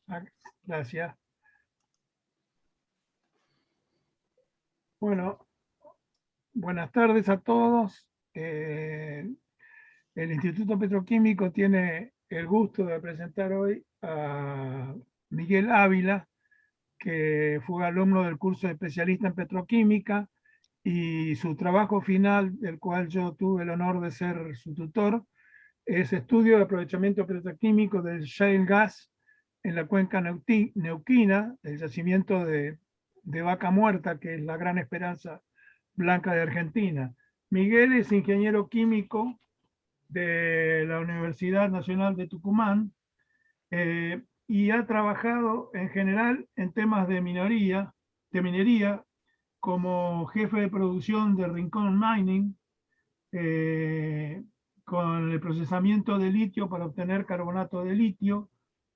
Ah, gracias. Bueno, buenas tardes a todos. El Instituto Petroquímico tiene el gusto de presentar hoy a Miguel Ávila, que fue alumno del curso de especialista en petroquímica, y su trabajo final, del cual yo tuve el honor de ser su tutor, es estudio de aprovechamiento petroquímico del shale gas en la cuenca neuquina, el yacimiento de Vaca Muerta, que es la gran esperanza blanca de Argentina. Miguel es ingeniero químico de la Universidad Nacional de Tucumán, y ha trabajado en general en temas de minería, como jefe de producción de Rincón Mining, eh, con el procesamiento de litio para obtener carbonato de litio.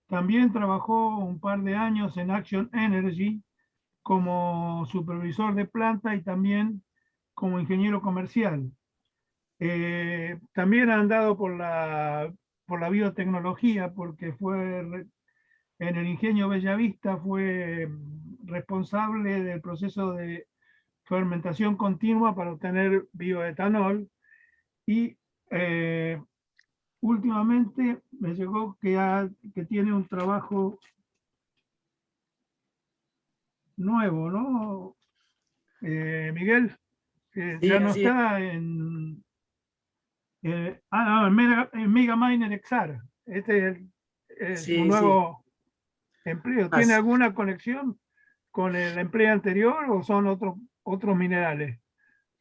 También trabajó un par de años en Action Energy como supervisor de planta y también como ingeniero comercial. También ha andado por la biotecnología, porque fue en el ingenio Bellavista, fue responsable del proceso de fermentación continua para obtener bioetanol. Y eh, últimamente me llegó que tiene un trabajo nuevo, ¿no? Miguel, que Sí, ya no así es. está en Mega Miner Exar. Este es su Sí, sí. nuevo empleo. ¿Tiene As- alguna conexión con el empleo anterior o son otros minerales?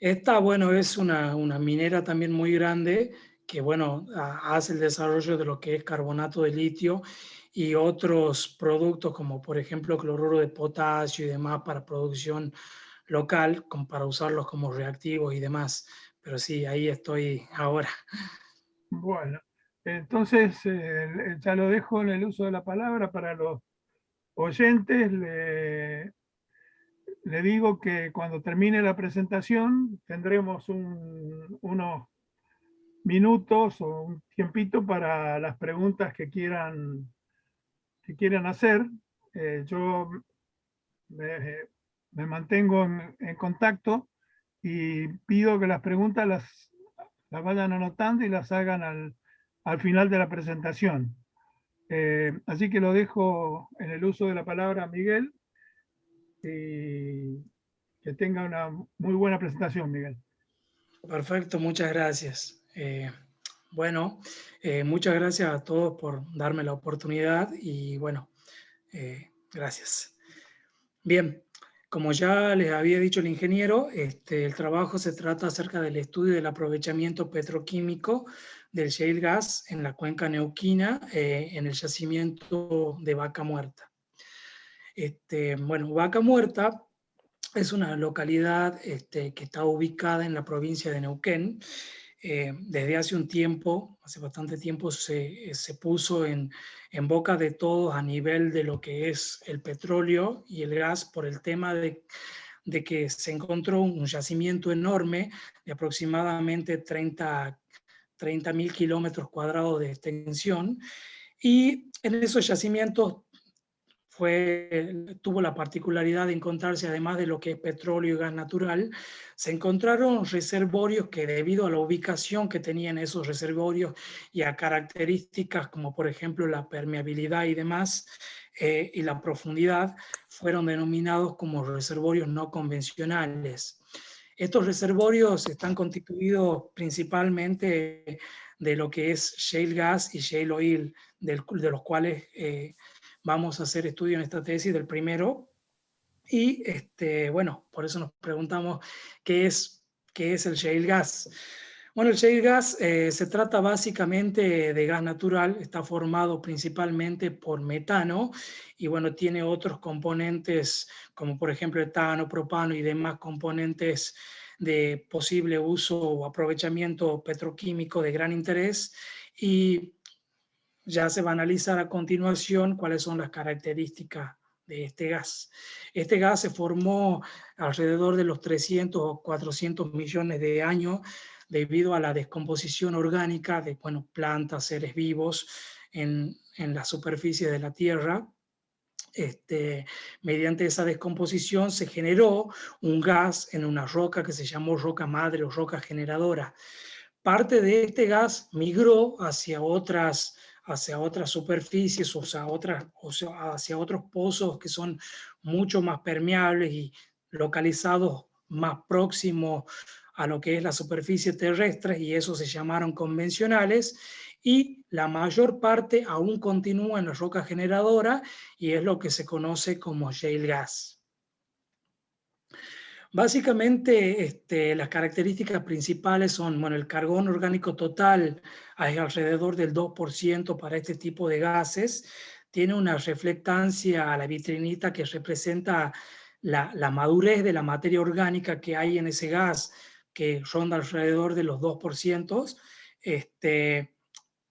Esta, bueno, es una minera también muy grande que, bueno, hace el desarrollo de lo que es carbonato de litio y otros productos como, por ejemplo, cloruro de potasio y demás para producción local, como para usarlos como reactivos y demás. Pero sí, ahí estoy ahora. Bueno, entonces ya lo dejo en el uso de la palabra para los oyentes. Le digo que cuando termine la presentación tendremos unos minutos o un tiempito para las preguntas que quieran hacer. Yo me, me mantengo en contacto y pido que las preguntas las vayan anotando y las hagan al final de la presentación. Así que lo dejo en el uso de la palabra a Miguel, y que tenga una muy buena presentación, Miguel. Perfecto, muchas gracias. Bueno, muchas gracias a todos por darme la oportunidad y bueno, gracias. Bien, como ya les había dicho el ingeniero, el trabajo se trata acerca del estudio del aprovechamiento petroquímico del shale gas en la cuenca neuquina, en el yacimiento de Vaca Muerta. Bueno, Vaca Muerta es una localidad que está ubicada en la provincia de Neuquén. Desde hace un tiempo, hace bastante tiempo, se puso en boca de todos a nivel de lo que es el petróleo y el gas por el tema de que se encontró un yacimiento enorme de aproximadamente 30.000 kilómetros cuadrados de extensión, y en esos yacimientos tuvo la particularidad de encontrarse, además de lo que es petróleo y gas natural, se encontraron reservorios que, debido a la ubicación que tenían esos reservorios y a características como por ejemplo la permeabilidad y demás, y la profundidad, fueron denominados como reservorios no convencionales. Estos reservorios están constituidos principalmente de lo que es shale gas y shale oil, de los cuales vamos a hacer estudio en esta tesis del primero. Y bueno, por eso nos preguntamos qué es el shale gas. Bueno, el shale gas se trata básicamente de gas natural, está formado principalmente por metano y bueno, tiene otros componentes como por ejemplo etano, propano y demás componentes de posible uso o aprovechamiento petroquímico de gran interés, y ya se va a analizar a continuación cuáles son las características de este gas. Este gas se formó alrededor de los 300 o 400 millones de años debido a la descomposición orgánica de plantas, seres vivos en la superficie de la Tierra. mediante esa descomposición se generó un gas en una roca que se llamó roca madre o roca generadora. Parte de este gas migró hacia otras superficies, o sea, hacia otros pozos que son mucho más permeables y localizados más próximos a lo que es la superficie terrestre, y esos se llamaron convencionales, y la mayor parte aún continúa en la roca generadora y es lo que se conoce como shale gas. Básicamente, las características principales son, bueno, el carbono orgánico total es alrededor del 2% para este tipo de gases. Tiene una reflectancia a la vitrinita que representa la madurez de la materia orgánica que hay en ese gas, que ronda alrededor de los 2%.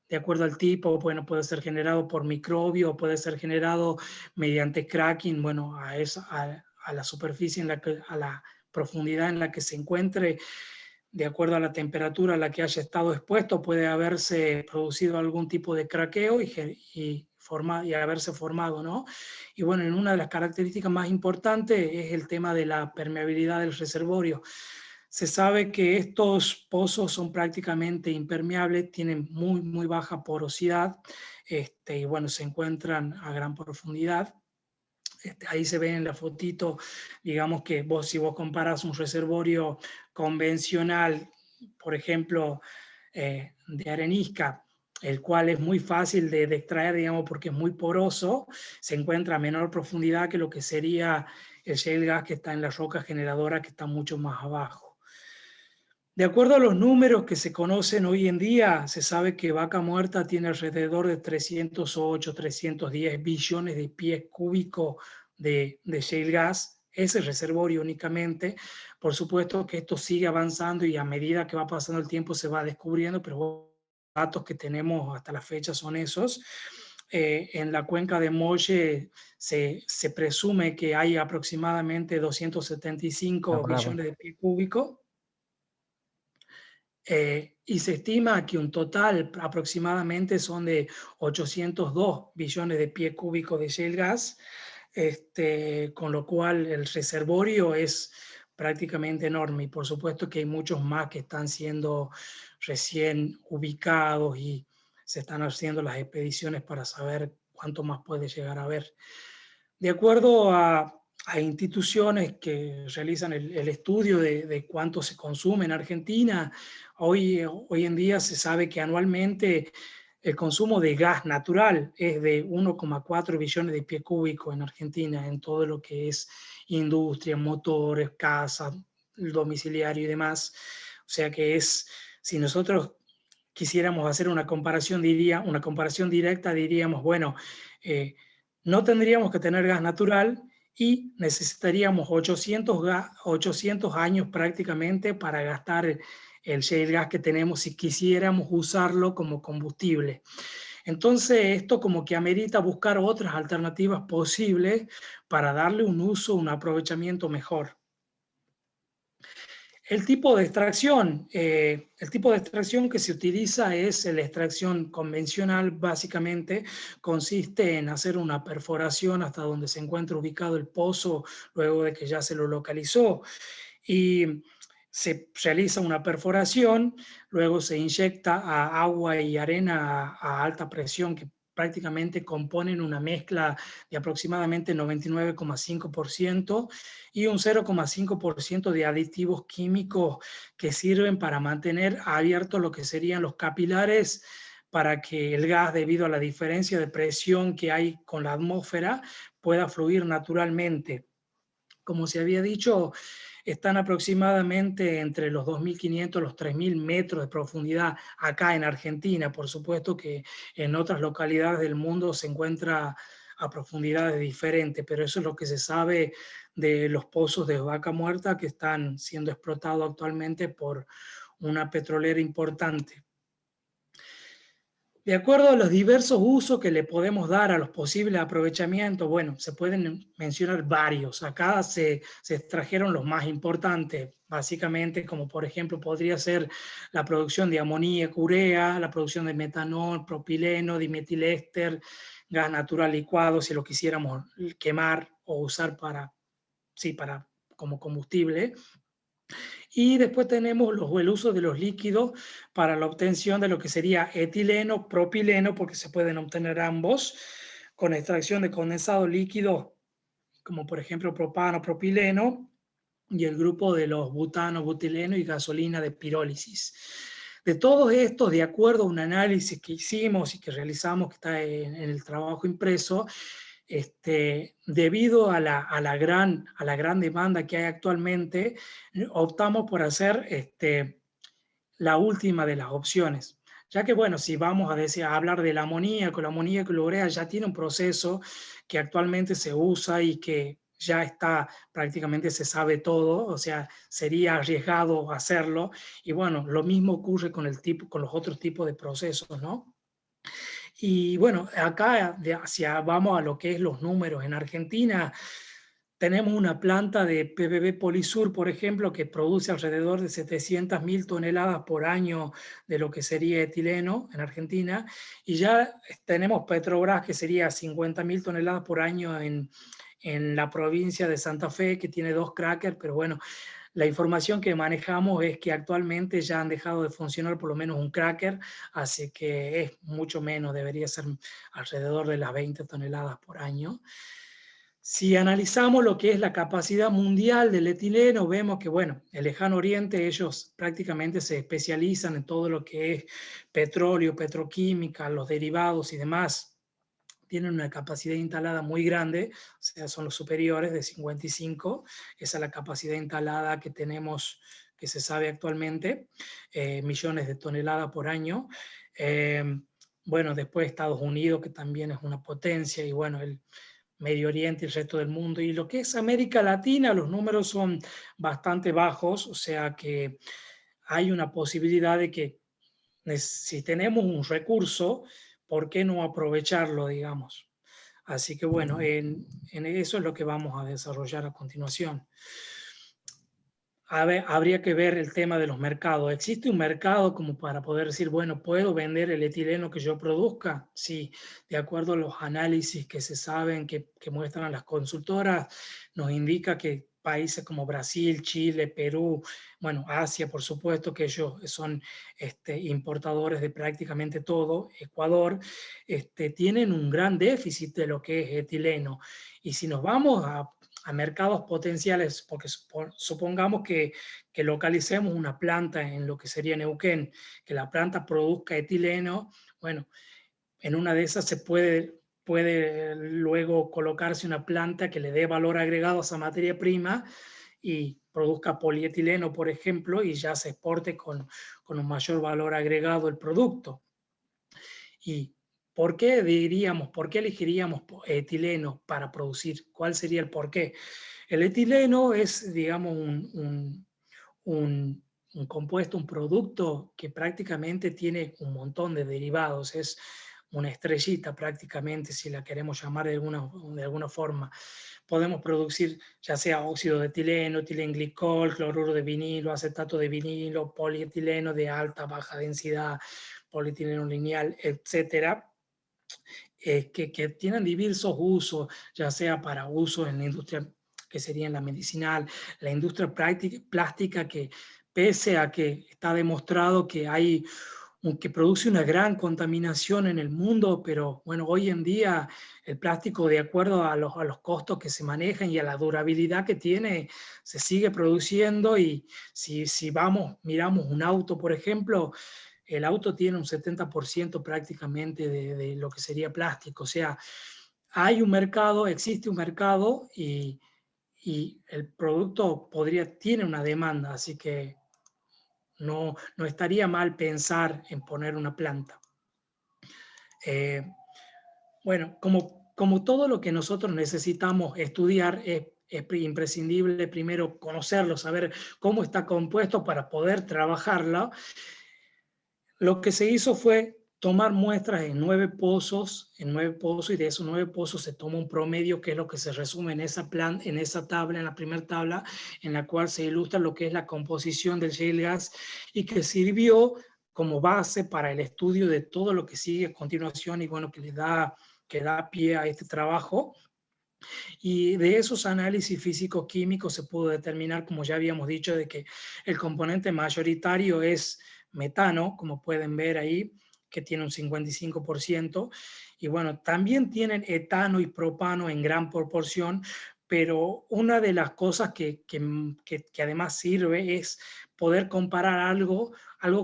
De acuerdo al tipo, bueno, puede ser generado por microbio, puede ser generado mediante cracking, bueno, a la superficie, a la profundidad en la que se encuentre, de acuerdo a la temperatura a la que haya estado expuesto, puede haberse producido algún tipo de craqueo y haberse formado, ¿no? Y bueno, en una de las características más importantes es el tema de la permeabilidad del reservorio. Se sabe que estos pozos son prácticamente impermeables, tienen muy baja porosidad, y bueno, se encuentran a gran profundidad. Ahí se ve en la fotito, digamos que si vos comparas un reservorio convencional, por ejemplo, de arenisca, el cual es muy fácil de extraer, digamos, porque es muy poroso, se encuentra a menor profundidad que lo que sería el shale gas que está en la roca generadora, que está mucho más abajo. De acuerdo a los números que se conocen hoy en día, se sabe que Vaca Muerta tiene alrededor de 308, 310 billones de pies cúbicos de shale gas, ese reservorio únicamente. Por supuesto que esto sigue avanzando y a medida que va pasando el tiempo se va descubriendo, pero los datos que tenemos hasta la fecha son esos. En la cuenca de Molle se presume que hay aproximadamente 275 billones de pies cúbicos. Y se estima que un total aproximadamente son de 802 billones de pies cúbicos de shale gas, con lo cual el reservorio es prácticamente enorme, y por supuesto que hay muchos más que están siendo recién ubicados y se están haciendo las expediciones para saber cuánto más puede llegar a haber. De acuerdo a instituciones que realizan el estudio de cuánto se consume en Argentina, hoy en día se sabe que anualmente el consumo de gas natural es de 1,4 billones de pies cúbicos en Argentina, en todo lo que es industria, motores, casas, domiciliario y demás. O sea que si nosotros quisiéramos hacer una comparación directa, diríamos, bueno, no tendríamos que tener gas natural y necesitaríamos 800 años prácticamente para gastar el shale gas que tenemos si quisiéramos usarlo como combustible. Entonces esto como que amerita buscar otras alternativas posibles para darle un uso, un aprovechamiento mejor. El tipo de extracción que se utiliza es la extracción convencional. Básicamente consiste en hacer una perforación hasta donde se encuentra ubicado el pozo luego de que ya se lo localizó, y se realiza una perforación, luego se inyecta a agua y arena a alta presión que prácticamente componen una mezcla de aproximadamente 99,5% y un 0,5% de aditivos químicos que sirven para mantener abiertos lo que serían los capilares, para que el gas, debido a la diferencia de presión que hay con la atmósfera, pueda fluir naturalmente. Como se había dicho, están aproximadamente entre los 2.500 y los 3.000 metros de profundidad acá en Argentina. Por supuesto que en otras localidades del mundo se encuentra a profundidades diferentes, pero eso es lo que se sabe de los pozos de Vaca Muerta que están siendo explotados actualmente por una petrolera importante. De acuerdo a los diversos usos que le podemos dar a los posibles aprovechamientos, bueno, se pueden mencionar varios. Acá se extrajeron los más importantes, básicamente, como por ejemplo podría ser la producción de amoníaco, urea, la producción de metanol, propileno, dimetiléster, gas natural licuado, si lo quisiéramos quemar o usar para, sí, como combustible. Y después tenemos el uso de los líquidos para la obtención de lo que sería etileno, propileno, porque se pueden obtener ambos, con extracción de condensado líquido, como por ejemplo propano, propileno, y el grupo de los butano, butileno y gasolina de pirólisis. De todos estos, de acuerdo a un análisis que hicimos y que realizamos, que está en el trabajo impreso, debido a la gran demanda que hay actualmente, optamos por hacer la última de las opciones. Ya que, bueno, si vamos a hablar del amoníaco, la amoníaco y la urea ya tiene un proceso que actualmente se usa y que ya está, prácticamente se sabe todo, o sea, sería arriesgado hacerlo. Y bueno, lo mismo ocurre con los otros tipos de procesos, ¿no? Y bueno, acá vamos a lo que es los números. En Argentina tenemos una planta de PBB Polisur, por ejemplo, que produce alrededor de 700.000 toneladas por año de lo que sería etileno en Argentina. Y ya tenemos Petrobras, que sería 50.000 toneladas por año en la provincia de Santa Fe, que tiene 2 crackers, pero bueno, la información que manejamos es que actualmente ya han dejado de funcionar por lo menos un cracker, así que es mucho menos, debería ser alrededor de las 20 toneladas por año. Si analizamos lo que es la capacidad mundial del etileno, vemos que, bueno, el Lejano Oriente, ellos prácticamente se especializan en todo lo que es petróleo, petroquímica, los derivados y demás. Tienen una capacidad instalada muy grande, o sea, son los superiores de 55, esa es la capacidad instalada que tenemos, que se sabe actualmente, millones de toneladas por año. Bueno, después Estados Unidos, que también es una potencia, y bueno, el Medio Oriente y el resto del mundo. Y lo que es América Latina, los números son bastante bajos, o sea que hay una posibilidad de que si tenemos un recurso, ¿por qué no aprovecharlo, digamos? Así que bueno, en eso es lo que vamos a desarrollar a continuación. Habría que ver el tema de los mercados. ¿Existe un mercado como para poder decir, bueno, ¿puedo vender el etileno que yo produzca? Sí, de acuerdo a los análisis que se saben, que muestran las consultoras, nos indica que países como Brasil, Chile, Perú, bueno, Asia, por supuesto, que ellos son importadores de prácticamente todo, Ecuador, tienen un gran déficit de lo que es etileno. Y si nos vamos a mercados potenciales, porque supongamos que localicemos una planta en lo que sería Neuquén, que la planta produzca etileno, bueno, en una de esas puede luego colocarse una planta que le dé valor agregado a esa materia prima y produzca polietileno, por ejemplo, y ya se exporte con un mayor valor agregado el producto. ¿Y por qué por qué elegiríamos etileno para producir? ¿Cuál sería el por qué? El etileno es, digamos, un compuesto, un producto que prácticamente tiene un montón de derivados, es una estrellita prácticamente, si la queremos llamar de alguna forma. Podemos producir ya sea óxido de etileno, etilenglicol, cloruro de vinilo, acetato de vinilo, polietileno de alta, baja densidad, polietileno lineal, etcétera. Que tienen diversos usos, ya sea para usos en la industria que sería en la medicinal, la industria plástica, que pese a que está demostrado que produce una gran contaminación en el mundo, pero bueno, hoy en día el plástico, de acuerdo a los costos que se manejan y a la durabilidad que tiene, se sigue produciendo. Y si miramos un auto, por ejemplo, el auto tiene un 70% prácticamente de lo que sería plástico. O sea, hay un mercado, existe un mercado, y el producto tiene una demanda, así que no estaría mal pensar en poner una planta. Bueno, como todo lo que nosotros necesitamos estudiar, es imprescindible primero conocerlo, saber cómo está compuesto para poder trabajarlo. Lo que se hizo fue tomar muestras en 9 pozos, y de esos 9 pozos se toma un promedio, que es lo que se resume en esa tabla, en la primera tabla, en la cual se ilustra lo que es la composición del shale gas y que sirvió como base para el estudio de todo lo que sigue a continuación y bueno, que da pie a este trabajo. Y de esos análisis físico-químicos se pudo determinar, como ya habíamos dicho, de que el componente mayoritario es metano, como pueden ver ahí, que tiene un 55%. Y bueno, también tienen etano y propano en gran proporción, pero una de las cosas que además sirve es poder comparar algo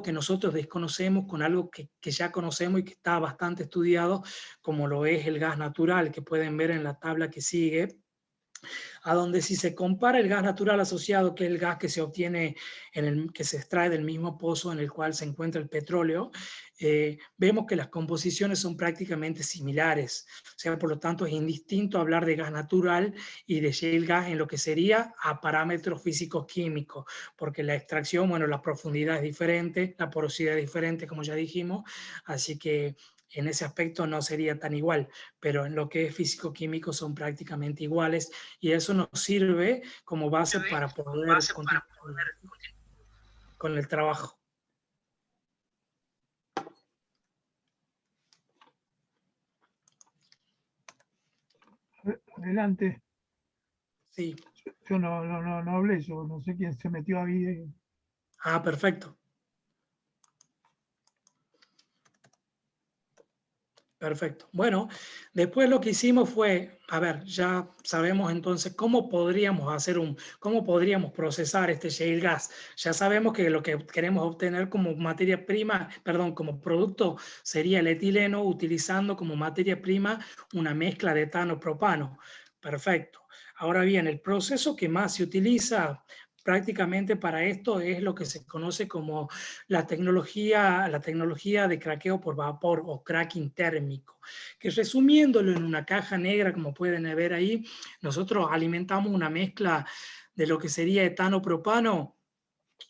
que nosotros desconocemos con algo que ya conocemos y que está bastante estudiado, como lo es el gas natural, que pueden ver en la tabla que sigue, a donde si se compara el gas natural asociado, que es el gas que se obtiene, que se extrae del mismo pozo en el cual se encuentra el petróleo, vemos que las composiciones son prácticamente similares. O sea, por lo tanto, es indistinto hablar de gas natural y de shale gas en lo que sería a parámetros físicos químicos, porque la extracción, bueno, la profundidad es diferente, la porosidad es diferente, como ya dijimos, así que en ese aspecto no sería tan igual, pero en lo que es físico-químico son prácticamente iguales y eso nos sirve como base para poder continuar con el trabajo. Adelante. Sí. Yo no hablé, yo no sé quién se metió ahí. Ah, perfecto. Perfecto. Bueno, después lo que hicimos fue, a ver, ya sabemos entonces cómo podríamos procesar este shale gas. Ya sabemos que lo que queremos obtener como materia prima, perdón, como producto sería el etileno, utilizando como materia prima una mezcla de etano-propano. Perfecto. Ahora bien, el proceso que más se utiliza prácticamente para esto es lo que se conoce como la tecnología de craqueo por vapor o cracking térmico, que resumiéndolo en una caja negra, como pueden ver ahí, nosotros alimentamos una mezcla de lo que sería etano-propano,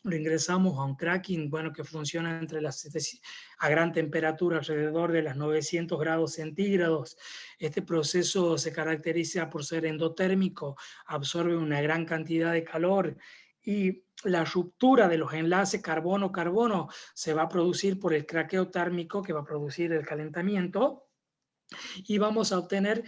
lo ingresamos a un cracking, bueno, que funciona a gran temperatura, alrededor de las 900 grados centígrados. Este proceso se caracteriza por ser endotérmico, absorbe una gran cantidad de calor y la ruptura de los enlaces carbono-carbono se va a producir por el craqueo térmico que va a producir el calentamiento y vamos a obtener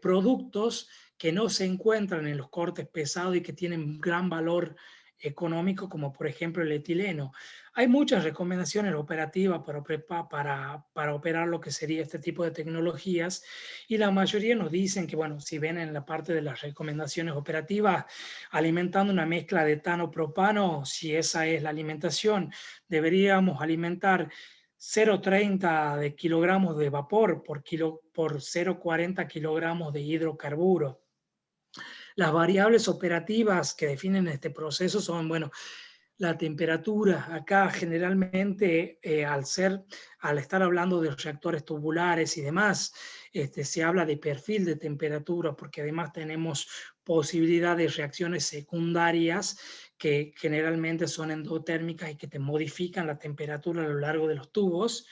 productos que no se encuentran en los cortes pesados y que tienen gran valor económico, como por ejemplo el etileno. Hay muchas recomendaciones operativas para operar lo que sería este tipo de tecnologías y la mayoría nos dicen que, bueno, si ven en la parte de las recomendaciones operativas, alimentando una mezcla de etano-propano, si esa es la alimentación, deberíamos alimentar 0,30 de kilogramos de vapor por 0,40 kilogramos de hidrocarburo. Las variables operativas que definen este proceso son, bueno, la temperatura. Acá generalmente al estar hablando de reactores tubulares y demás, se habla de perfil de temperatura porque además tenemos posibilidad de reacciones secundarias que generalmente son endotérmicas y que te modifican la temperatura a lo largo de los tubos.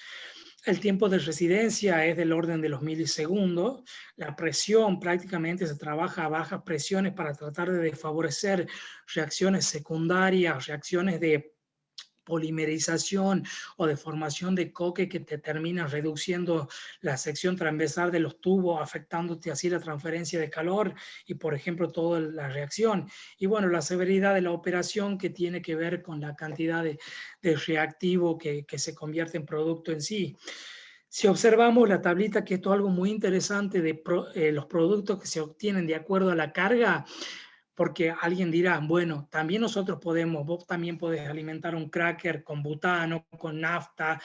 El tiempo de residencia es del orden de los milisegundos. La presión prácticamente se trabaja a bajas presiones para tratar de desfavorecer reacciones secundarias, reacciones de polimerización o de formación de coque que te terminan reduciendo la sección transversal de los tubos, afectándote así la transferencia de calor y, por ejemplo, toda la reacción. Y bueno, la severidad de la operación que tiene que ver con la cantidad de reactivo que se convierte en producto en sí. Si observamos la tablita, que esto es algo muy interesante de los productos que se obtienen de acuerdo a la carga, porque alguien dirá, bueno, también vos también podés alimentar un cracker con butano, con nafta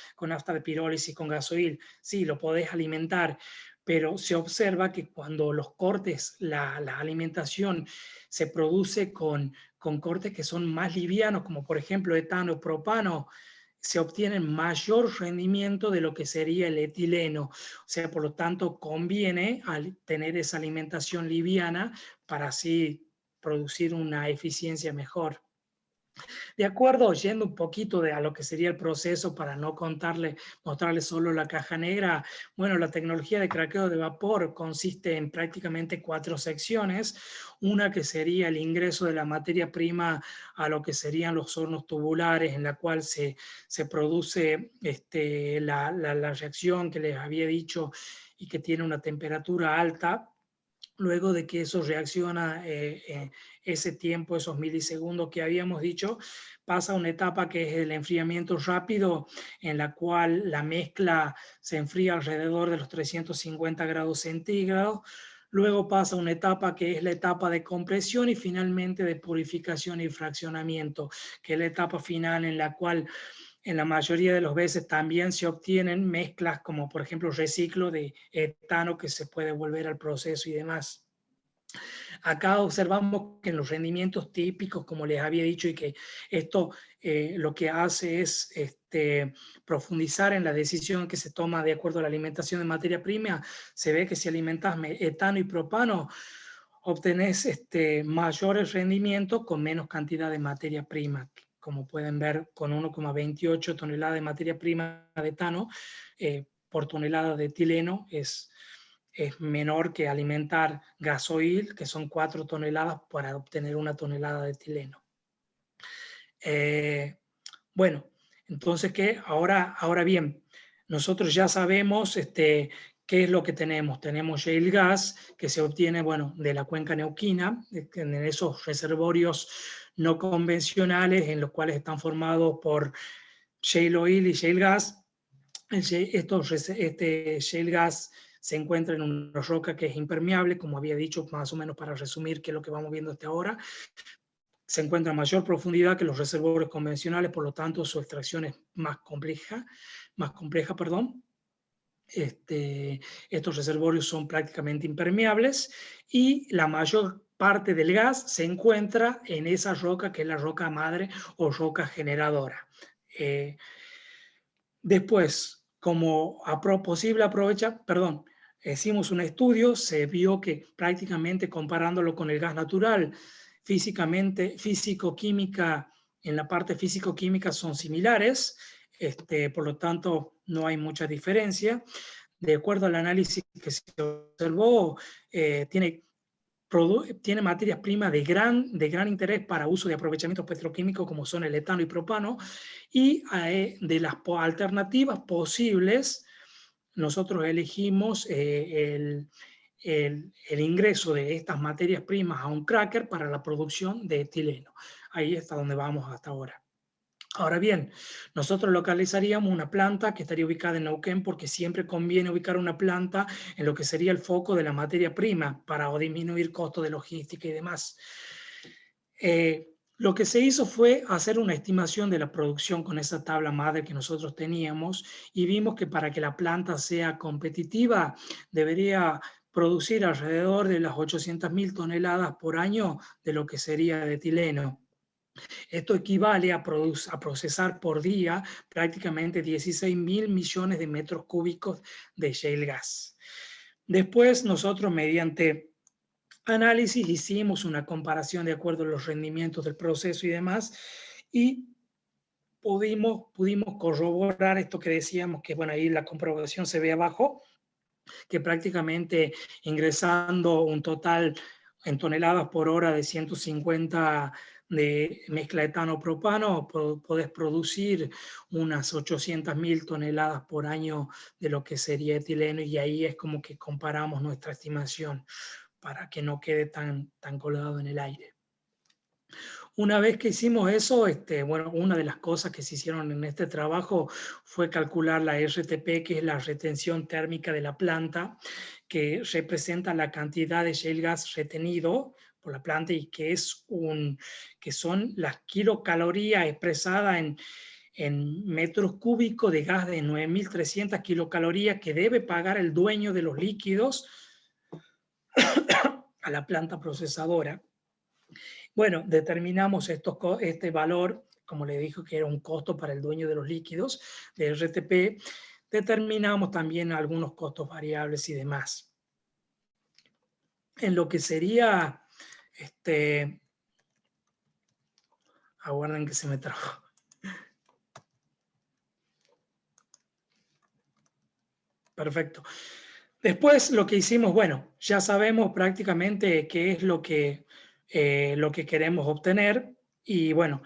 de pirólisis, con gasoil. Sí, lo podés alimentar, pero se observa que cuando los cortes, la alimentación se produce con cortes que son más livianos, como por ejemplo etano, propano, se obtiene mayor rendimiento de lo que sería el etileno. O sea, por lo tanto, conviene tener esa alimentación liviana para así producir una eficiencia mejor. De acuerdo, yendo un poquito a lo que sería el proceso para no mostrarle solo la caja negra, bueno, la tecnología de craqueo de vapor consiste en prácticamente 4 secciones. Una que sería el ingreso de la materia prima a lo que serían los hornos tubulares, en la cual se produce la reacción que les había dicho y que tiene una temperatura alta. Luego de que eso reacciona, ese tiempo, esos milisegundos que habíamos dicho, pasa a una etapa que es el enfriamiento rápido, en la cual la mezcla se enfría alrededor de los 350 grados centígrados. Luego pasa a una etapa que es la etapa de compresión y finalmente de purificación y fraccionamiento, que es la etapa final en la cual en la mayoría de las veces también se obtienen mezclas como por ejemplo reciclo de etano que se puede volver al proceso y demás. Acá observamos que en los rendimientos típicos, como les había dicho, y que esto lo que hace es profundizar en la decisión que se toma de acuerdo a la alimentación de materia prima, se ve que si alimentas etano y propano, obtenés mayores rendimientos con menos cantidad de materia prima. Como pueden ver, con 1,28 toneladas de materia prima de etano por tonelada de etileno es menor que alimentar gasoil, que son 4 toneladas para obtener 1 tonelada de etileno. Bueno, entonces, ¿qué? Ahora bien, nosotros ya sabemos qué es lo que tenemos. Tenemos shale gas que se obtiene, bueno, de la cuenca neuquina, en esos reservorios no convencionales en los cuales están formados por shale oil y shale gas. Este shale gas se encuentra en una roca que es impermeable, como había dicho, más o menos para resumir qué es lo que vamos viendo hasta ahora. Se encuentra a mayor profundidad que los reservorios convencionales, por lo tanto su extracción es más compleja. Estos reservorios son prácticamente impermeables y la mayor parte del gas se encuentra en esa roca que es la roca madre o roca generadora. Después, como posible aprovechar, hicimos un estudio, se vio que prácticamente comparándolo con el gas natural, físico-química, en la parte físico-química son similares, por lo tanto no hay mucha diferencia. De acuerdo al análisis que se observó, tiene materias primas de gran interés para uso de aprovechamiento petroquímico como son el etano y propano, y de las alternativas posibles nosotros elegimos el ingreso de estas materias primas a un cracker para la producción de etileno. Ahí está donde vamos hasta ahora. Ahora bien, nosotros localizaríamos una planta que estaría ubicada en Neuquén porque siempre conviene ubicar una planta en lo que sería el foco de la materia prima para disminuir costos de logística y demás. Lo que se hizo fue hacer una estimación de la producción con esa tabla madre que nosotros teníamos y vimos que para que la planta sea competitiva debería producir alrededor de las 800.000 toneladas por año de lo que sería de etileno. Esto equivale a procesar por día prácticamente 16.000 millones de metros cúbicos de shale gas. Después nosotros mediante análisis hicimos una comparación de acuerdo a los rendimientos del proceso y demás y pudimos corroborar esto que decíamos, que bueno, ahí la comprobación se ve abajo, que prácticamente ingresando un total en toneladas por hora de 150 de mezcla etano-propano, podés producir unas 800.000 toneladas por año de lo que sería etileno, y ahí es como que comparamos nuestra estimación para que no quede tan colgado en el aire. Una vez que hicimos eso, bueno, una de las cosas que se hicieron en este trabajo fue calcular la RTP, que es la retención térmica de la planta, que representa la cantidad de shale gas retenido por la planta y que son las kilocalorías expresadas en metros cúbicos de gas de 9.300 kilocalorías que debe pagar el dueño de los líquidos a la planta procesadora. Bueno, determinamos este valor, como le dije que era un costo para el dueño de los líquidos, de RTP. Determinamos también algunos costos variables y demás. En lo que sería Aguarden que se me trabó. Perfecto. Después lo que hicimos, bueno, ya sabemos prácticamente qué es lo que queremos obtener y bueno,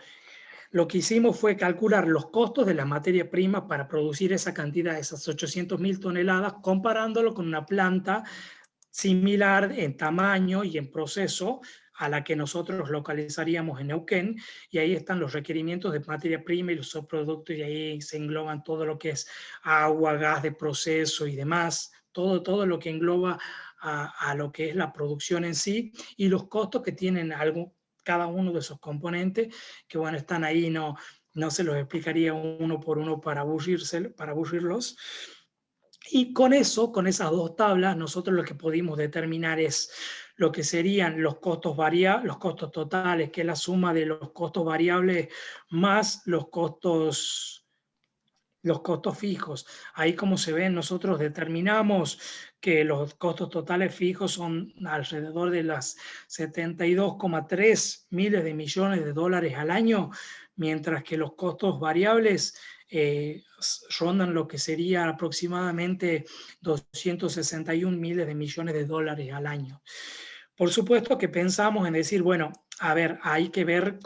lo que hicimos fue calcular los costos de la materia prima para producir esa cantidad, esas 800.000 toneladas, comparándolo con una planta similar en tamaño y en proceso a la que nosotros localizaríamos en Neuquén, y ahí están los requerimientos de materia prima y los subproductos, y ahí se engloban todo lo que es agua, gas de proceso y demás, todo lo que engloba a lo que es la producción en sí, y los costos que tienen cada uno de esos componentes, que bueno, están ahí, no se los explicaría uno por uno para aburrirlos. Y con eso, con esas dos tablas, nosotros lo que pudimos determinar es lo que serían los costos los costos totales, que es la suma de los costos variables más los costos fijos. Ahí, como se ven, nosotros determinamos que los costos totales fijos son alrededor de las 72,3 miles de millones de dólares al año, mientras que los costos variables rondan lo que sería aproximadamente 261 miles de millones de dólares al año. Por supuesto que pensamos en decir, bueno, a ver, hay que ver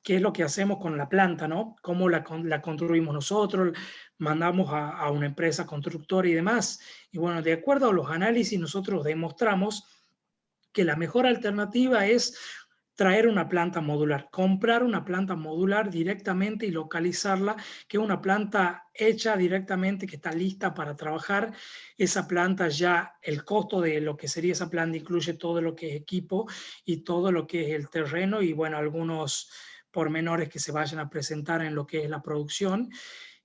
qué es lo que hacemos con la planta, ¿no? Cómo la construimos nosotros, mandamos a una empresa constructora y demás. Y bueno, de acuerdo a los análisis, nosotros demostramos que la mejor alternativa es traer una planta modular, comprar una planta modular directamente y localizarla, que es una planta hecha directamente, que está lista para trabajar. Esa planta ya, el costo de lo que sería esa planta incluye todo lo que es equipo y todo lo que es el terreno y bueno, algunos pormenores que se vayan a presentar en lo que es la producción.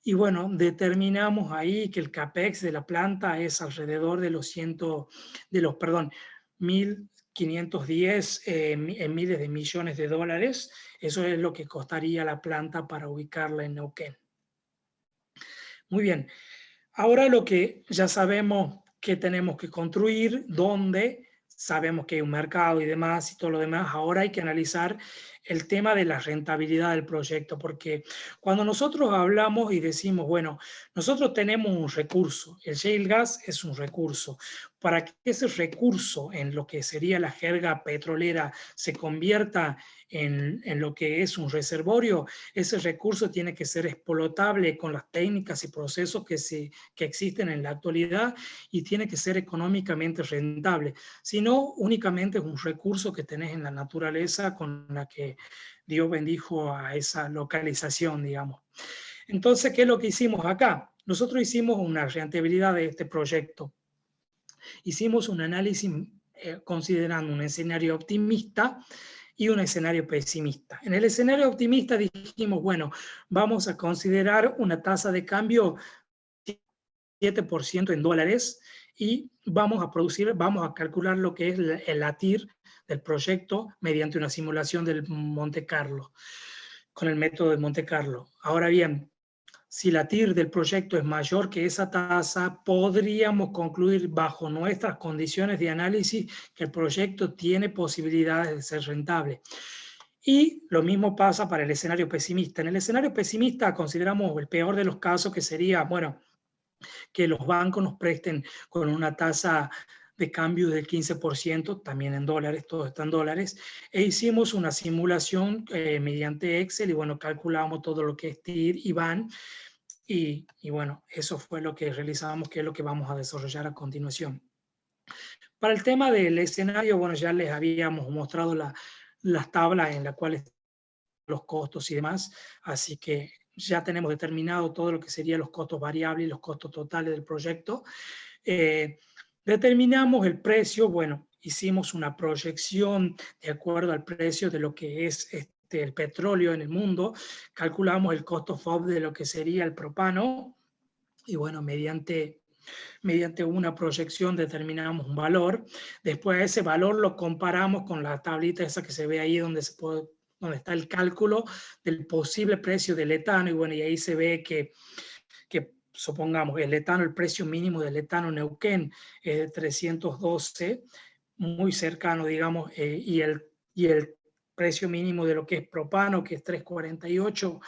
Y bueno, determinamos ahí que el CAPEX de la planta es alrededor de los 1.510 en miles de millones de dólares. Eso es lo que costaría la planta para ubicarla en Neuquén. Muy bien. Ahora lo que ya sabemos que tenemos que construir, dónde, sabemos que hay un mercado y demás y todo lo demás, ahora hay que analizar el tema de la rentabilidad del proyecto, porque cuando nosotros hablamos y decimos, bueno, nosotros tenemos un recurso, el shale gas es un recurso, para que ese recurso en lo que sería la jerga petrolera se convierta en lo que es un reservorio, ese recurso tiene que ser explotable con las técnicas y procesos que existen en la actualidad y tiene que ser económicamente rentable. Si no, únicamente es un recurso que tenés en la naturaleza con la que Dios bendijo a esa localización, digamos. Entonces, ¿qué es lo que hicimos acá? Nosotros hicimos una rentabilidad de este proyecto. Hicimos un análisis considerando un escenario optimista y un escenario pesimista. En el escenario optimista dijimos, bueno, vamos a considerar una tasa de cambio 7% en dólares y vamos a calcular lo que es el ATIR del proyecto mediante una simulación del Monte Carlo, con el método de Monte Carlo. Ahora bien, si la TIR del proyecto es mayor que esa tasa, podríamos concluir bajo nuestras condiciones de análisis que el proyecto tiene posibilidades de ser rentable. Y lo mismo pasa para el escenario pesimista. En el escenario pesimista consideramos el peor de los casos, que sería, bueno, que los bancos nos presten con una tasa de cambio del 15%, también en dólares, todo está en dólares, e hicimos una simulación mediante Excel y bueno, calculamos todo lo que es TIR y BAN, y bueno, eso fue lo que realizamos, que es lo que vamos a desarrollar a continuación. Para el tema del escenario, bueno, ya les habíamos mostrado las tablas en las cuales los costos y demás, así que ya tenemos determinado todo lo que serían los costos variables y los costos totales del proyecto. Determinamos el precio, bueno, hicimos una proyección de acuerdo al precio de lo que es el petróleo en el mundo, calculamos el costo FOB de lo que sería el propano, y bueno, mediante una proyección determinamos un valor. Después ese valor lo comparamos con la tablita esa que se ve ahí donde está el cálculo del posible precio del etano, y bueno, y ahí se ve que supongamos el etano, el precio mínimo del etano Neuquén es de 312, muy cercano, digamos, y el precio mínimo de lo que es propano, que es 3.48,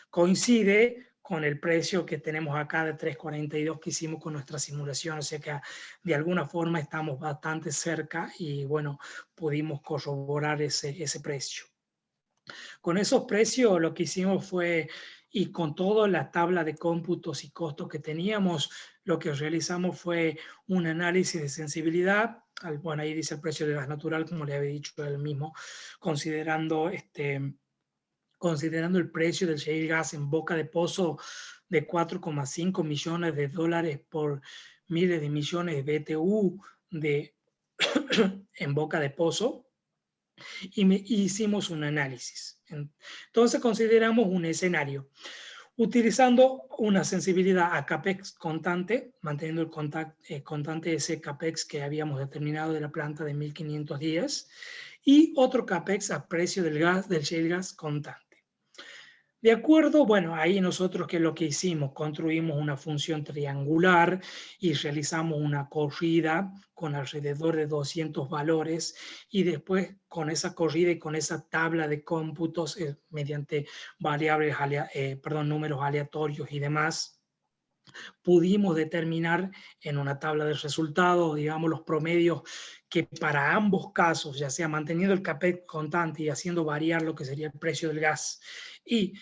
coincide con el precio que tenemos acá de 3.42 que hicimos con nuestra simulación, o sea que de alguna forma estamos bastante cerca y bueno, pudimos corroborar ese precio. Con esos precios lo que hicimos fue, y con toda la tabla de cómputos y costos que teníamos, lo que realizamos fue un análisis de sensibilidad. Bueno, ahí dice el precio de gas natural, como le había dicho él mismo, considerando el precio del shale gas en boca de pozo de 4,5 millones de dólares por miles de millones de BTU en boca de pozo, y hicimos un análisis. Entonces consideramos un escenario utilizando una sensibilidad a CAPEX constante, manteniendo el constante ese CAPEX que habíamos determinado de la planta de 1510, y otro CAPEX a precio del shale gas constante. De acuerdo, bueno, ahí nosotros qué es lo que hicimos, construimos una función triangular y realizamos una corrida con alrededor de 200 valores, y después con esa corrida y con esa tabla de cómputos mediante números aleatorios y demás, pudimos determinar en una tabla de resultados, digamos, los promedios que para ambos casos, ya sea manteniendo el CAPEX constante y haciendo variar lo que sería el precio del gas, y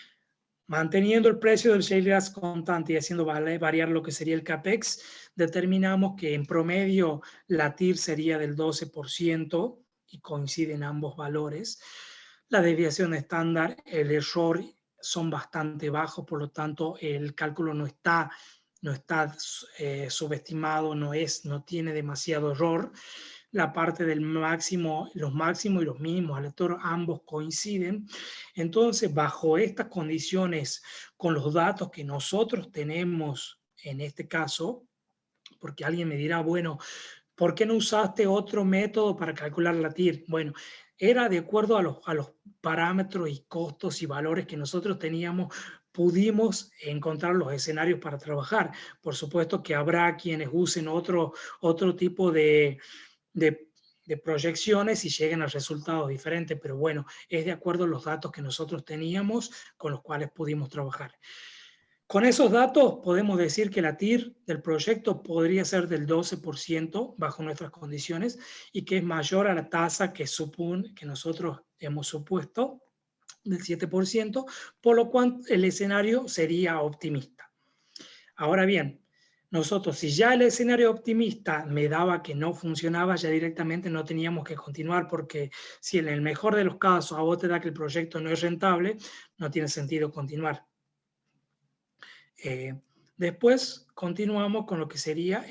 manteniendo el precio del shale gas constante y haciendo variar lo que sería el CAPEX, determinamos que en promedio la TIR sería del 12% y coinciden ambos valores. La desviación estándar, el error son bastante bajos, por lo tanto el cálculo no está subestimado, no tiene demasiado error. La parte del máximo, los máximos y los mínimos aleatorios, ambos coinciden. Entonces, bajo estas condiciones, con los datos que nosotros tenemos en este caso, porque alguien me dirá, bueno, ¿por qué no usaste otro método para calcular la TIR? Bueno, era de acuerdo a los parámetros y costos y valores que nosotros teníamos, pudimos encontrar los escenarios para trabajar. Por supuesto que habrá quienes usen otro tipo de proyecciones y lleguen a resultados diferentes, pero bueno, es de acuerdo a los datos que nosotros teníamos con los cuales pudimos trabajar. Con esos datos podemos decir que la TIR del proyecto podría ser del 12% bajo nuestras condiciones, y que es mayor a la tasa que nosotros hemos supuesto del 7%, por lo cual el escenario sería optimista. Ahora bien, nosotros, si ya el escenario optimista me daba que no funcionaba, ya directamente no teníamos que continuar, porque si en el mejor de los casos a vos te da que el proyecto no es rentable, no tiene sentido continuar. Después continuamos con lo que sería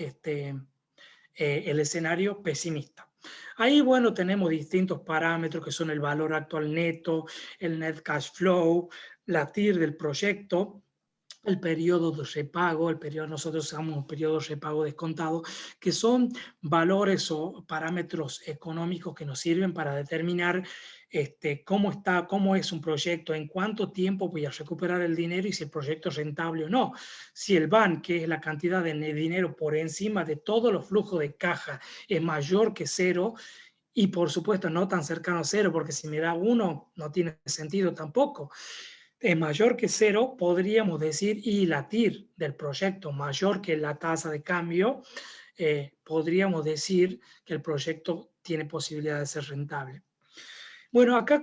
el escenario pesimista. Ahí, bueno, tenemos distintos parámetros que son el valor actual neto, el net cash flow, la TIR del proyecto, el periodo de repago, nosotros usamos un periodo de repago descontado, que son valores o parámetros económicos que nos sirven para determinar cómo es un proyecto, en cuánto tiempo voy a recuperar el dinero y si el proyecto es rentable o no. Si el VAN, que es la cantidad de dinero por encima de todos los flujos de caja, es mayor que cero, y por supuesto no tan cercano a cero, porque si me da 1 no tiene sentido tampoco, es mayor que cero, podríamos decir, y la TIR del proyecto mayor que la tasa de cambio, podríamos decir que el proyecto tiene posibilidad de ser rentable. Bueno, acá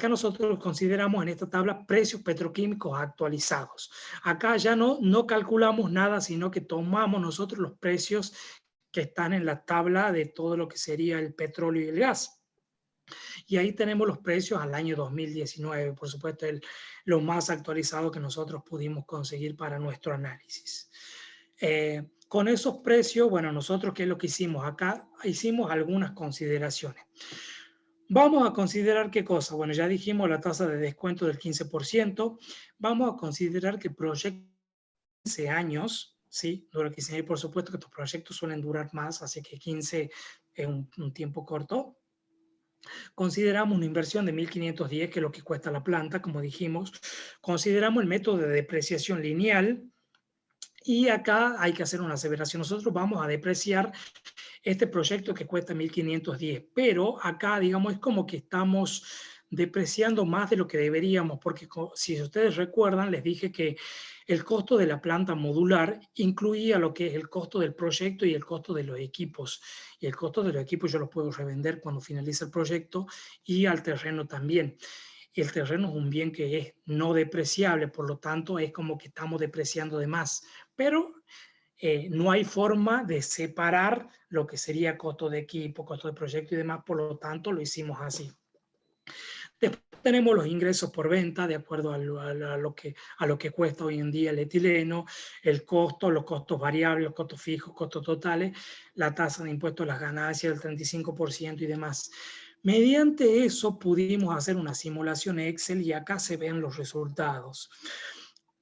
nosotros consideramos en esta tabla precios petroquímicos actualizados. Acá ya no calculamos nada, sino que tomamos nosotros los precios que están en la tabla de todo lo que sería el petróleo y el gas. Y ahí tenemos los precios al año 2019, por supuesto, lo más actualizado que nosotros pudimos conseguir para nuestro análisis. Con esos precios, bueno, nosotros, ¿qué es lo que hicimos? Acá hicimos algunas consideraciones. Vamos a considerar qué cosa. Bueno, ya dijimos la tasa de descuento del 15%. Vamos a considerar que el proyecto 15 años, ¿sí? Dura 15 años, por supuesto que estos proyectos suelen durar más, así que 15 es un tiempo corto. Consideramos una inversión de 1.510, que es lo que cuesta la planta, como dijimos. Consideramos el método de depreciación lineal, y acá hay que hacer una aseveración. Nosotros vamos a depreciar este proyecto que cuesta 1.510, pero acá, digamos, es como que estamos depreciando más de lo que deberíamos, porque si ustedes recuerdan, les dije que el costo de la planta modular incluía lo que es el costo del proyecto y el costo de los equipos. Y el costo de los equipos yo los puedo revender cuando finalice el proyecto, y al terreno también. Y el terreno es un bien que es no depreciable, por lo tanto es como que estamos depreciando de más. Pero no hay forma de separar lo que sería costo de equipo, costo de proyecto y demás, por lo tanto lo hicimos así. Después tenemos los ingresos por venta, de acuerdo a lo que cuesta hoy en día el etileno, el costo, los costos variables, los costos fijos, costos totales, la tasa de impuesto a las ganancias del 35% y demás. Mediante eso pudimos hacer una simulación Excel y acá se ven los resultados.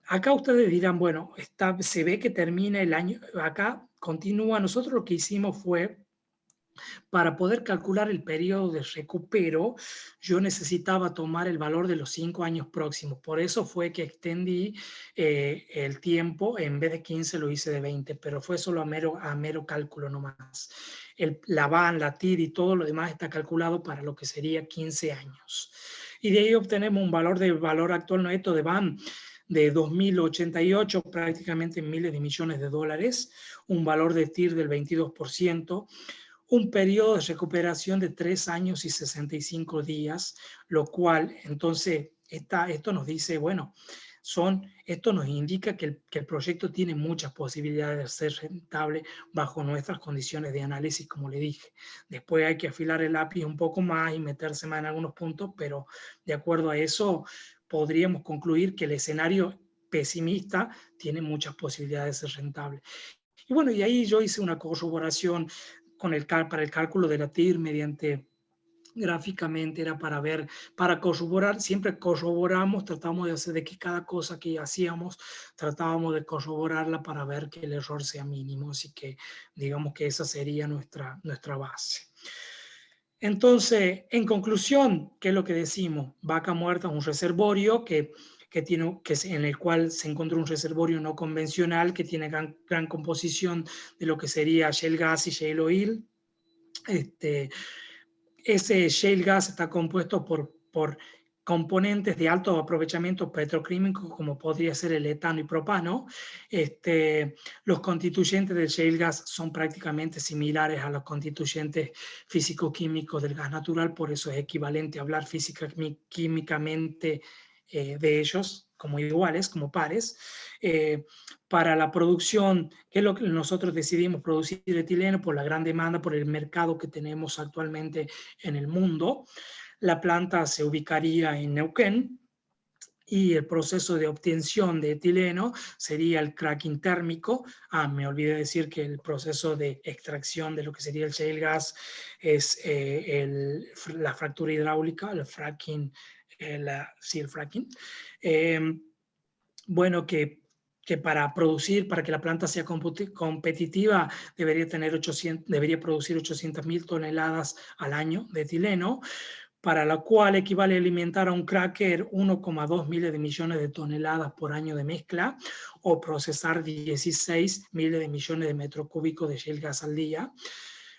Acá ustedes dirán, bueno, se ve que termina el año, acá continúa. Nosotros lo que hicimos fue, para poder calcular el periodo de recupero, yo necesitaba tomar el valor de los 5 años próximos. Por eso fue que extendí el tiempo, en vez de 15 lo hice de 20, pero fue solo a mero cálculo nomás. La VAN, la TIR y todo lo demás está calculado para lo que sería 15 años. Y de ahí obtenemos un valor actual neto de VAN de 2.088, prácticamente miles de millones de dólares, un valor de TIR del 22%, un periodo de recuperación de 3 años y 65 días, lo cual entonces esto nos dice, bueno, esto nos indica que el proyecto tiene muchas posibilidades de ser rentable bajo nuestras condiciones de análisis, como le dije. Después hay que afilar el lápiz un poco más y meterse más en algunos puntos, pero de acuerdo a eso podríamos concluir que el escenario pesimista tiene muchas posibilidades de ser rentable. Y bueno, y ahí yo hice una corroboración para el cálculo de la TIR mediante gráficamente, era para corroborar, siempre corroboramos, tratamos de hacer de que cada cosa que hacíamos, tratábamos de corroborarla para ver que el error sea mínimo, así que digamos que esa sería nuestra base. Entonces, en conclusión, ¿qué es lo que decimos? Vaca Muerta es un reservorio en el cual se encontró un reservorio no convencional que tiene gran composición de lo que sería shale gas y shale oil. Ese shale gas está compuesto por componentes de alto aprovechamiento petroquímico, como podría ser el etano y propano. Los constituyentes del shale gas son prácticamente similares a los constituyentes físico-químicos del gas natural, por eso es equivalente a hablar física-químicamente de ellos como iguales, como pares. Para la producción, que es lo que nosotros decidimos producir etileno por la gran demanda, por el mercado que tenemos actualmente en el mundo. La planta se ubicaría en Neuquén y el proceso de obtención de etileno sería el cracking térmico. Me olvidé decir que el proceso de extracción de lo que sería el shale gas es la fractura hidráulica, el fracking, el fracking. Bueno, que para que la planta sea competitiva, debería producir 800.000 toneladas al año de etileno, para la cual equivale a alimentar a un cracker 1,2 miles de millones de toneladas por año de mezcla, o procesar 16 miles de millones de metros cúbicos de shale gas al día.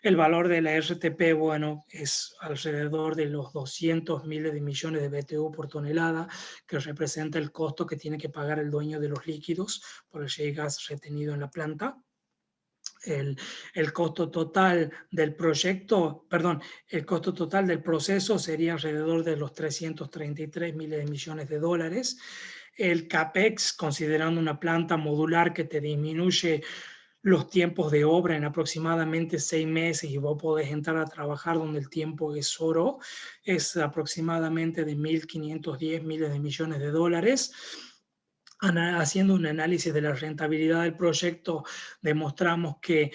El valor de la RTP, bueno, es alrededor de los 200 miles de millones de BTU por tonelada, que representa el costo que tiene que pagar el dueño de los líquidos por el shale gas retenido en la planta. El costo total del proyecto, perdón, el costo total del proceso sería alrededor de los 333 miles de millones de dólares. El CAPEX, considerando una planta modular que te disminuye los tiempos de obra en aproximadamente 6 meses y vos podés entrar a trabajar donde el tiempo es oro, es aproximadamente de 1.510 miles de millones de dólares. Haciendo un análisis de la rentabilidad del proyecto, demostramos que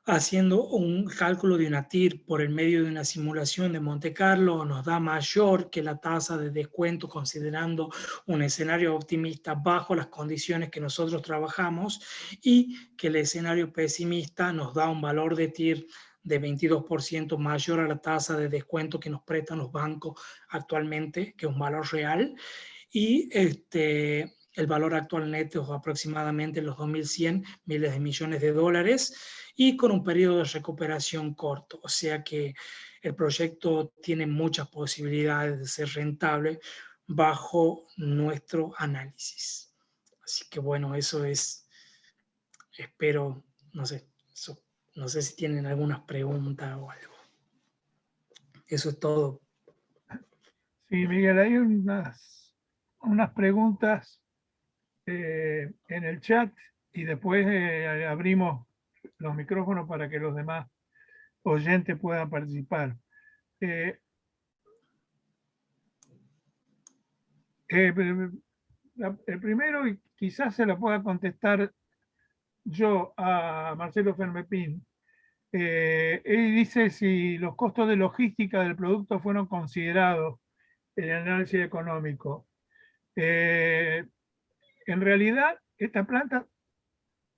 haciendo un cálculo de una TIR por el medio de una simulación de Monte Carlo nos da mayor que la tasa de descuento, considerando un escenario optimista bajo las condiciones que nosotros trabajamos, y que el escenario pesimista nos da un valor de TIR de 22% mayor a la tasa de descuento que nos prestan los bancos actualmente, que es un valor real. Y el valor actual neto es aproximadamente los 2.100 miles de millones de dólares y con un periodo de recuperación corto. O sea que el proyecto tiene muchas posibilidades de ser rentable bajo nuestro análisis. Así que bueno, eso es, espero, no sé, eso, no sé si tienen algunas preguntas o algo. Eso es todo. Sí, Miguel, hay unas preguntas en el chat y después abrimos los micrófonos para que los demás oyentes puedan participar. Eh, eh, el primero, y quizás se lo pueda contestar yo a Marcelo Fermepín. Él dice si los costos de logística del producto fueron considerados en el análisis económico. En realidad, esta planta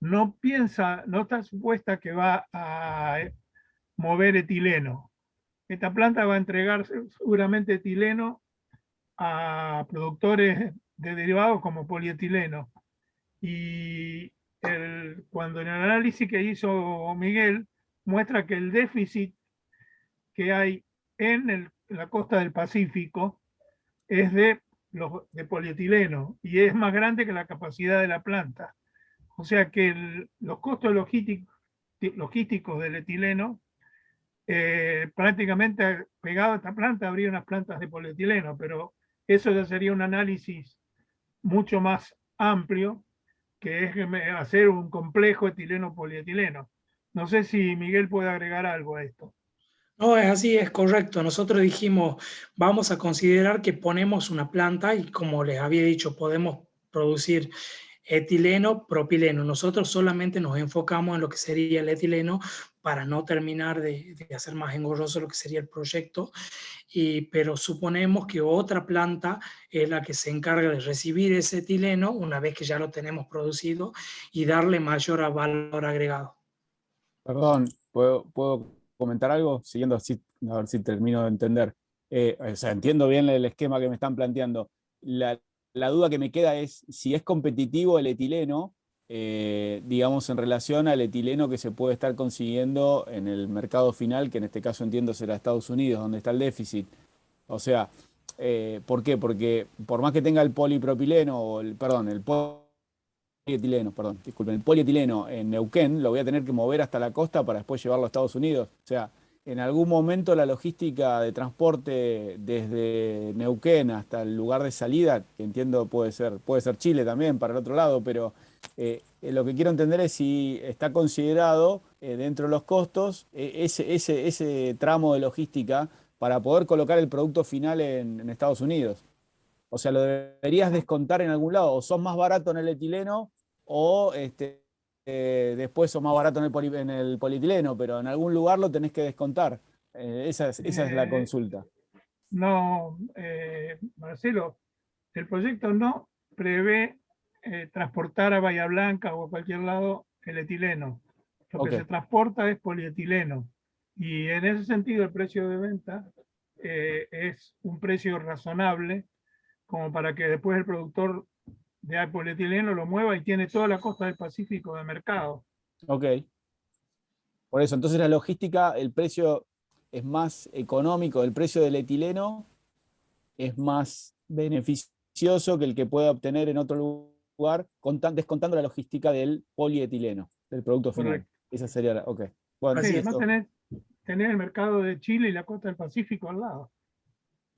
no está supuesta que va a mover etileno. Esta planta va a entregar seguramente etileno a productores de derivados como polietileno. Y cuando en el análisis que hizo Miguel muestra que el déficit que hay en la costa del Pacífico es de polietileno y es más grande que la capacidad de la planta. O sea que los costos logísticos del etileno, prácticamente pegado a esta planta habría unas plantas de polietileno, pero eso ya sería un análisis mucho más amplio, que es hacer un complejo etileno-polietileno. No sé si Miguel puede agregar algo a esto. No, es así, es correcto. Nosotros dijimos, vamos a considerar que ponemos una planta y como les había dicho, podemos producir etileno, propileno. Nosotros solamente nos enfocamos en lo que sería el etileno para no terminar de hacer más engorroso lo que sería el proyecto, pero suponemos que otra planta es la que se encarga de recibir ese etileno una vez que ya lo tenemos producido y darle mayor valor agregado. Perdón, ¿puedo comentar algo? Siguiendo así, a ver si termino de entender. O sea, entiendo bien el esquema que me están planteando. La duda que me queda es si es competitivo el etileno, digamos, en relación al etileno que se puede estar consiguiendo en el mercado final, que en este caso entiendo será Estados Unidos, donde está el déficit. O sea, ¿por qué? Porque por más que tenga el polipropileno, el polietileno, perdón, disculpen, el polietileno en Neuquén, lo voy a tener que mover hasta la costa para después llevarlo a Estados Unidos. O sea, en algún momento la logística de transporte desde Neuquén hasta el lugar de salida, que entiendo puede ser Chile también para el otro lado, pero lo que quiero entender es si está considerado dentro de los costos ese tramo de logística para poder colocar el producto final en Estados Unidos. O sea, lo deberías descontar en algún lado. O sos más barato en el etileno o después sos más barato en el polietileno, pero en algún lugar lo tenés que descontar. Esa es la consulta. No, Marcelo, el proyecto no prevé transportar a Bahía Blanca o a cualquier lado el etileno. Lo que se transporta es polietileno. Y en ese sentido el precio de venta es un precio razonable como para que después el productor de polietileno lo mueva y tiene toda la costa del Pacífico de mercado. Ok. Por eso, entonces la logística, el precio es más económico, el precio del etileno es más beneficioso que el que pueda obtener en otro lugar, descontando la logística del polietileno, del producto final. Correcto. Esa sería la. Ok. Bueno, Sí, además tenés el mercado de Chile y la costa del Pacífico al lado.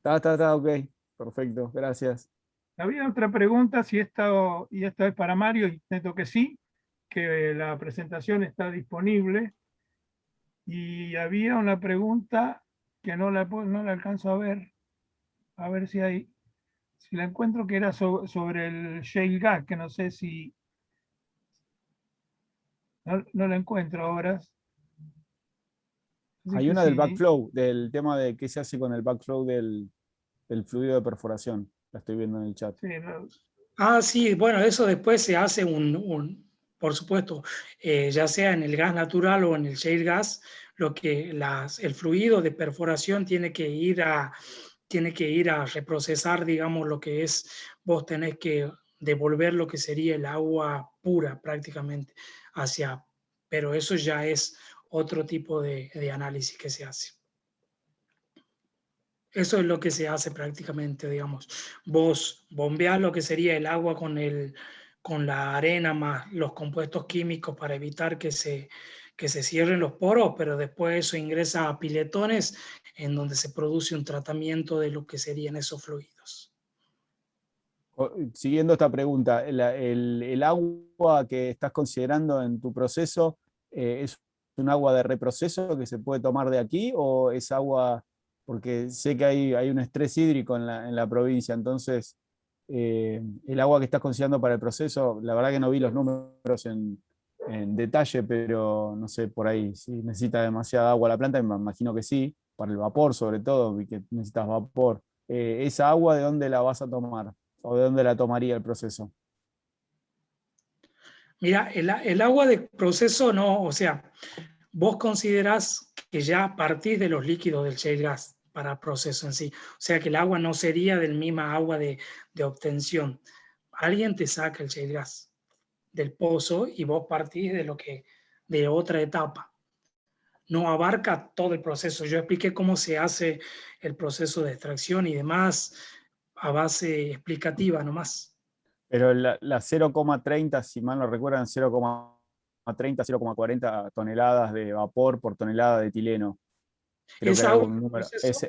Ok. Perfecto, gracias. Había otra pregunta, y esta es para Mario, y entiendo que sí, que la presentación está disponible. Y había una pregunta que no la alcanzo a ver si la encuentro, que era sobre el shale gas, que no sé si, no la encuentro ahora. Así Hay que una del sí, backflow, del tema de qué se hace con el backflow del fluido de perforación. La estoy viendo en el chat. sí, no, Sí, bueno, eso después se hace por supuesto, ya sea en el gas natural o en el shale gas, el fluido de perforación tiene que ir a reprocesar, digamos, lo que es, vos tenés que devolver lo que sería el agua pura prácticamente pero eso ya es otro tipo de análisis que se hace. Eso es lo que se hace prácticamente, digamos. Vos bombeás lo que sería el agua con la arena más los compuestos químicos para evitar que se cierren los poros, pero después eso ingresa a piletones en donde se produce un tratamiento de lo que serían esos fluidos. Siguiendo esta pregunta, el agua que estás considerando en tu proceso, ¿es un agua de reproceso que se puede tomar de aquí o es agua, porque sé que hay un estrés hídrico en la provincia, entonces el agua que estás considerando para el proceso, la verdad que no vi los números en detalle, pero no sé, por ahí, si necesita demasiada agua la planta, me imagino que sí, para el vapor sobre todo, vi que necesitas vapor. ¿Esa agua de dónde la vas a tomar? ¿O de dónde la tomaría el proceso? Mira, el agua de proceso no, o sea, vos considerás que ya partís de los líquidos del shale gas para proceso en sí. O sea que el agua no sería del misma agua de obtención. Alguien te saca el shale gas del pozo y vos partís de otra etapa. No abarca todo el proceso. Yo expliqué cómo se hace el proceso de extracción y demás a base explicativa nomás. Pero la 0,30, si mal no recuerdan, 0,30, 0,40 toneladas de vapor por tonelada de etileno. Creo que Esa era agua algún del número. proceso,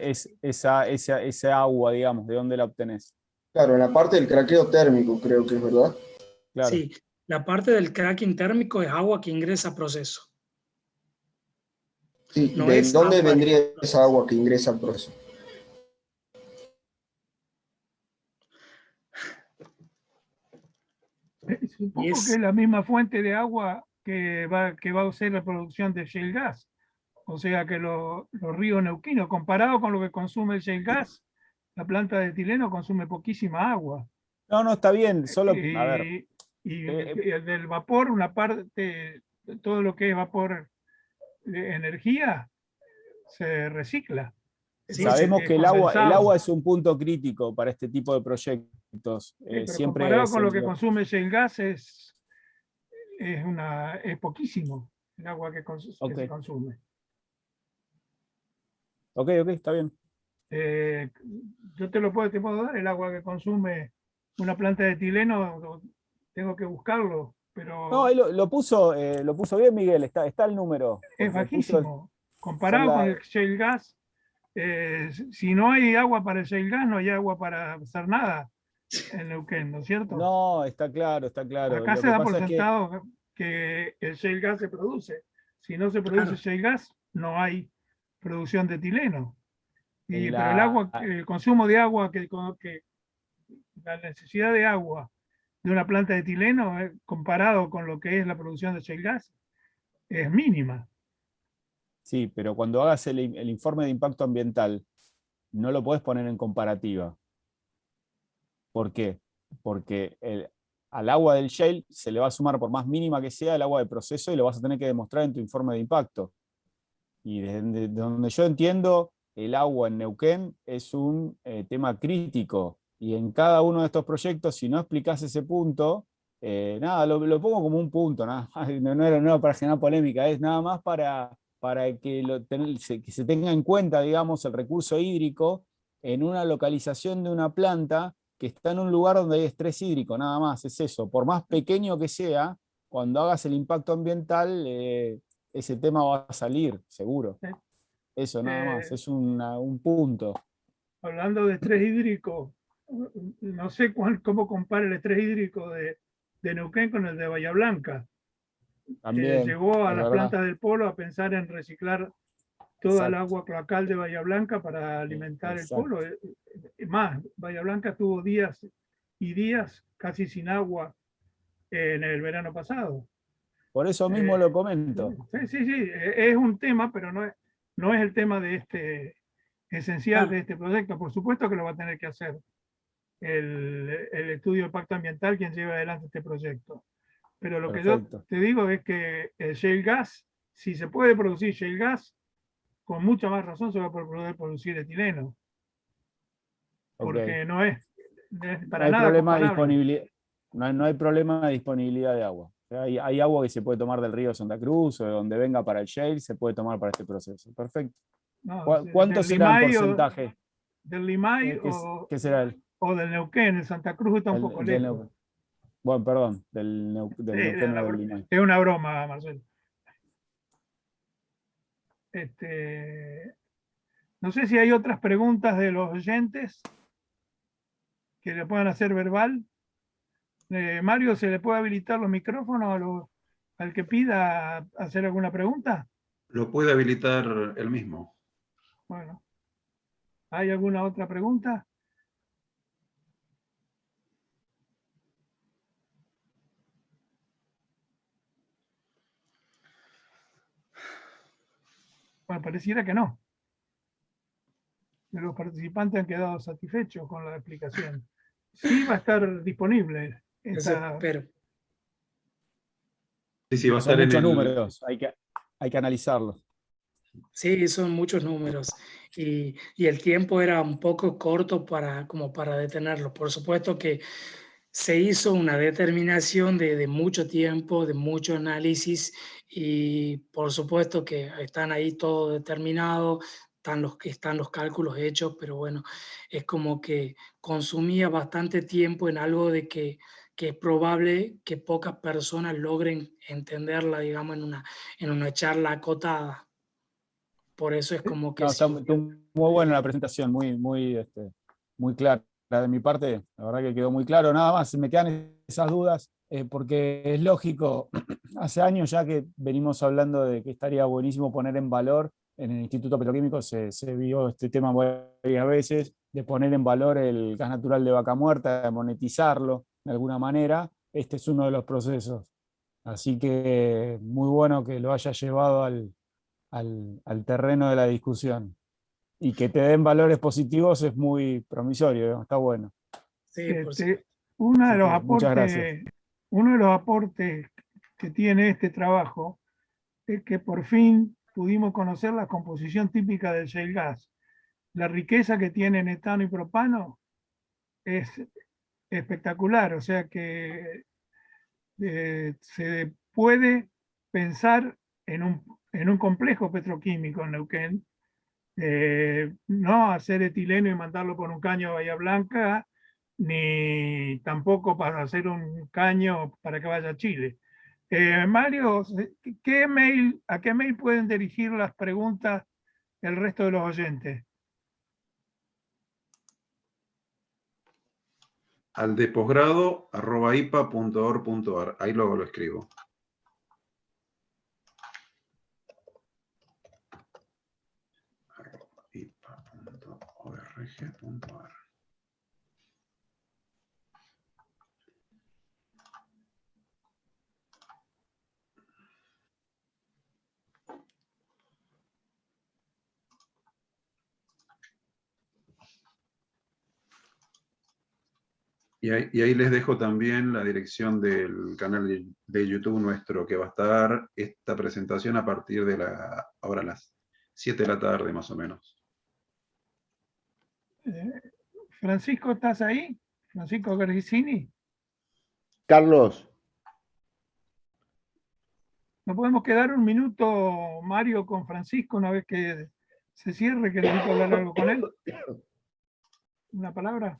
Esa agua, digamos, ¿de dónde la obtenés? Claro, en la parte del craqueo térmico creo que es verdad. Claro. sí, la parte del cracking térmico es agua que ingresa a proceso. Sí, No ¿de es dónde agua vendría de esa proceso. agua que ingresa al proceso? Y Supongo que es es la misma fuente de agua que va a ser la producción de shale gas. O sea que los ríos neuquinos, comparado con lo que consume el shale gas, la planta de etileno consume poquísima agua. No, no, está bien. Solo, a ver, Y, eh, y el del vapor, una parte, todo lo que es vapor de energía, se recicla. sí, sí, sabemos Es que el condensado. agua es un punto crítico para este tipo de proyectos. Sí, pero Siempre comparado es con lo que consume shale gas es poquísimo el agua que Ok, se consume. ok, está bien. Eh, yo te puedo dar el agua que consume una planta de etileno, tengo que buscarlo, No, pero ahí lo puso bien Miguel, está el número, es porque puso, bajísimo. son Comparado con la, el shale gas, si no hay agua para el shale gas, no hay agua para hacer nada en Neuquén, ¿no es cierto? no, está claro. Acá Lo se que da por pasa es que, sentado que el shale gas se produce. Si no se produce claro. shale gas, no hay producción de etileno. en Pero el la, agua, el consumo de agua, la necesidad de agua de una planta de etileno, comparado con lo que es la producción de shale gas, es mínima. sí, pero cuando hagas el informe de impacto ambiental, no lo podés poner en comparativa. ¿Por qué? Porque al agua del shale se le va a sumar, por más mínima que sea, el agua de proceso y lo vas a tener que demostrar en tu informe de impacto. Y desde donde yo entiendo, el agua en Neuquén es un tema crítico. Y en cada uno de estos proyectos, si no explicás ese punto, nada, lo pongo como un punto, nada más. No era para generar polémica, es nada más para que, que se tenga en cuenta, digamos, el recurso hídrico en una localización de una planta que está en un lugar donde hay estrés hídrico, nada más, es eso. Por más pequeño que sea, cuando hagas el impacto ambiental, ese tema va a salir, seguro. ¿Eh? Eso nada más, Eh, es un punto. Hablando de estrés hídrico, no sé cómo compara el estrés hídrico de Neuquén con el de Bahía Blanca. También, Llegó a es las verdad. plantas del polo a pensar en reciclar toda el Exacto, agua cloacal de Bahía Blanca para alimentar el polo. exacto. Más, Bahía Blanca estuvo días y días casi sin agua en el verano pasado. Por eso mismo Eh, lo comento. sí, es un tema, pero no es el tema de esencial de Claro. este proyecto. Por supuesto que lo va a tener que hacer el estudio de impacto ambiental quien lleve adelante este proyecto. Pero lo que yo Perfecto. te digo es que el shale gas, si se puede producir shale gas, con mucha más razón se va a poder producir etileno, Ok. porque no es No para hay nada problema de comparable. disponibilidad. no hay problema de disponibilidad de agua. O sea, hay agua que se puede tomar del río Santa Cruz o de donde venga para el shale, se puede tomar para este proceso. Perfecto. No, ¿Cuánto del será en Limay porcentaje? del Limay ¿Qué será o del Neuquén. El Santa Cruz está un poco del lejos. Neuquén? Bueno, perdón, del Sí, Neuquén o del Limay. es una broma, Marcelo. No sé si hay otras preguntas de los oyentes que le puedan hacer verbal. Mario, ¿se le puede habilitar los micrófonos al que pida hacer alguna pregunta? Lo puede habilitar él mismo. Bueno, ¿hay alguna otra pregunta? Bueno, pareciera que no. Los participantes han quedado satisfechos con la explicación. Sí va a estar disponible Eso esta. espero. Sí, va a Son estar en muchos el... números, hay que analizarlos. Sí, son muchos números y el tiempo era un poco corto como para detenerlo. Por supuesto que se hizo una determinación de mucho tiempo, de mucho análisis y por supuesto que están ahí todo determinado, están los cálculos hechos, pero bueno, es como que consumía bastante tiempo en algo que es probable que pocas personas logren entenderla, digamos, en una charla acotada. Por eso es como que No, sí. está muy buena la presentación, muy clara de mi parte. La verdad que quedó muy claro. Nada más, me quedan esas dudas, porque es lógico, hace años ya que venimos hablando de que estaría buenísimo poner en valor, en el Instituto Petroquímico se vio este tema varias veces, de poner en valor el gas natural de Vaca Muerta, de monetizarlo de alguna manera. Este es uno de los procesos. Así que muy bueno que lo haya llevado al terreno de la discusión. Y que te den valores positivos es muy promisorio, está bueno. Sí, por supuesto. Este, uno de los Muchas gracias. aportes, uno de los aportes que tiene este trabajo es que por fin pudimos conocer la composición típica del shale gas. La riqueza que tienen etano y propano es espectacular, o sea que se puede pensar en un complejo petroquímico en Neuquén, no hacer etileno y mandarlo por un caño a Bahía Blanca, ni tampoco para hacer un caño para que vaya a Chile. Mario, ¿a qué mail pueden dirigir las preguntas el resto de los oyentes? Al de posgrado @ipa.org.ar. Ahí luego lo escribo. ipa.org.ar. Y ahí les dejo también la dirección del canal de YouTube nuestro, que va a estar esta presentación a partir de ahora las 7 de la tarde más o menos. Francisco, ¿estás ahí? Francisco Gargisini. Carlos, ¿No podemos quedar un minuto, Mario, con Francisco una vez que se cierre, que necesito hablar algo con él? ¿Una palabra?